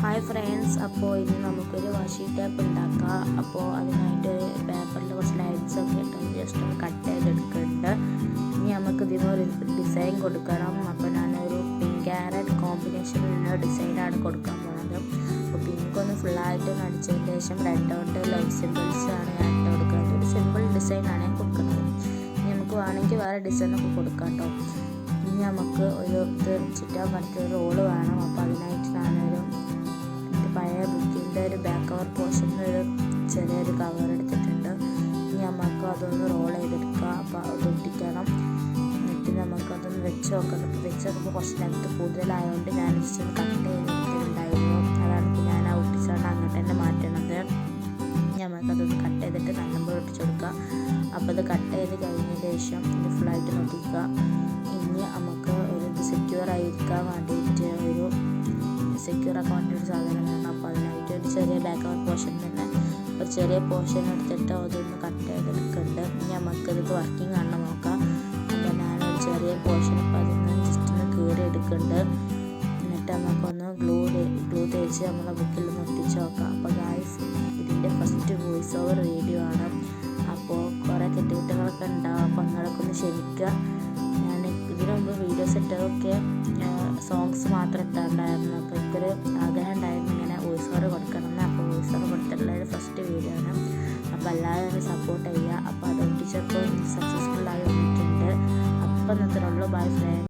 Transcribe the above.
Hi friends, അപ്പോൾ ഇനി നമുക്കൊരു വാഷി ടേപ്പ് ഉണ്ടാക്കാം. അപ്പോൾ അതിനായിട്ട് പേപ്പറിൽ കുറച്ച് ലൈൻസ് ഒക്കെ ഇട്ട് ജസ്റ്റ് ഒന്ന് കട്ട് ചെയ്തെടുക്കുന്നുണ്ട്. ഇനി നമുക്ക് ഇതിനൊരു ഡിസൈൻ കൊടുക്കണം. അപ്പോൾ ഞാനൊരു പിങ്ക് ക്യാരറ്റ് കോമ്പിനേഷനിലുള്ള ഡിസൈനാണ് കൊടുക്കാൻ പോകുന്നത്. അപ്പോൾ പിങ്ക് ഒന്ന് ഫുള്ളായിട്ട് അടിച്ചതിന് ശേഷം റെഡ് കൊണ്ട് ലവ് സിമ്പിൾസ് ആണ് ഞാൻ ഇട്ട് കൊടുക്കുന്നത്. ഒരു സിമ്പിൾ ഡിസൈനാണ് ഞാൻ കൊടുക്കുന്നത്. ഇനി നമുക്ക് വേണമെങ്കിൽ വേറെ ഡിസൈനൊക്കെ കൊടുക്കാം കേട്ടോ. ഇനി നമുക്ക് ഒരു ചുറ്റാൻ പറ്റിയ റോള് വേണം. അപ്പോൾ അതിനായിട്ട് ഞാനൊരു പഴയ ബുക്കിൻ്റെ ഒരു ബാക്ക് കവർ പോർഷനിൽ ഒരു ചെറിയൊരു കവർ എടുത്തിട്ടുണ്ട്. ഇനി നമുക്ക് അതൊന്ന് റോൾ ചെയ്തെടുക്കുക. അപ്പോൾ അത് ഒട്ടിക്കണം. എന്നിട്ട് നമുക്കതൊന്ന് വെച്ച് നോക്കണം. അപ്പോൾ വെച്ച് നോക്കുമ്പോൾ കുറച്ച് ലെങ്ത്ത് കൂടുതലായതുകൊണ്ട് ഞാൻ ജസ്റ്റ് ഒന്ന് കട്ട് ചെയ്തിട്ടുണ്ടായിരുന്നു. അതാണ് ഇപ്പോൾ ഞാൻ ആ ഒട്ടിച്ചാണ് അങ്ങോട്ട് തന്നെ മാറ്റണത്. നമുക്കതൊന്ന് കട്ട് ചെയ്തിട്ട് നല്ലപോലെ ഒട്ടിച്ചു കൊടുക്കുക. അപ്പോൾ അത് കട്ട് ചെയ്ത് കഴിഞ്ഞതിന് ശേഷം ഇത് ഫുള്ളായിട്ട് നോക്കിക്കുക. ഇനി നമുക്ക് ഒരു സെക്യൂർ ആയിരിക്കാൻ വേണ്ടിയിട്ട് സെക്യൂർ ആക്കാൻ വേണ്ടി ഒരു സാധനം വേണം. അപ്പോൾ അതിനായിട്ട് ഒരു ചെറിയ ബാക്ക് കവർ പോർഷൻ തന്നെ ഒരു ചെറിയ പോർഷൻ എടുത്തിട്ട് അതൊന്ന് കട്ട് ചെയ്തെടുക്കുന്നുണ്ട്. ഇനി നമുക്കത് വർക്കിംഗ് ആണെന്ന് നോക്കാം. അപ്പോൾ ഞാനൊരു ചെറിയ പോർഷൻ അപ്പോൾ അതിന് ജസ്റ്റ് ഒന്ന് കീറി എടുക്കുന്നുണ്ട്. എന്നിട്ട് നമുക്കൊന്ന് ഗ്ലൂ തേച്ച് നമ്മളെ ബുക്കിൽ ഒന്ന് ഒട്ടിച്ച് നോക്കാം. അപ്പോൾ ഗായ്സ്, ഇതിൻ്റെ ഫസ്റ്റ് വോയിസ് ഓവർ വീഡിയോ ആണ്. അപ്പോൾ കുറേ തെറ്റുകുറ്റങ്ങളൊക്കെ ഉണ്ടാവും. അപ്പോൾ നിങ്ങളൊക്കെ ഒന്ന് ക്ഷമിക്കുക. ഞാൻ ഇതിനു മുമ്പ് വീഡിയോസ് ഇട്ടതൊക്കെ സോങ്സ് മാത്രം ഇട്ടുണ്ടായിരുന്നു. അപ്പോൾ എനിക്കൊരു ആഗ്രഹം ഉണ്ടായിരുന്നു ഇങ്ങനെ വോയിസ് ഓവർ കൊടുക്കണം എന്ന്. അപ്പോൾ വോയിസ് ഓവർ കൊടുത്തിട്ടുള്ള ഒരു ഫസ്റ്റ് വീഡിയോ ആണ്. അപ്പോൾ എല്ലാവരും സപ്പോർട്ട് ചെയ്യുക. അപ്പോൾ അത് ഒട്ടിച്ചപ്പോൾ സക്സസ്ഫുൾ ആയി വന്നിട്ടുണ്ട്. അപ്പം നിർത്തുന്നുള്ളൂ. Bye friends.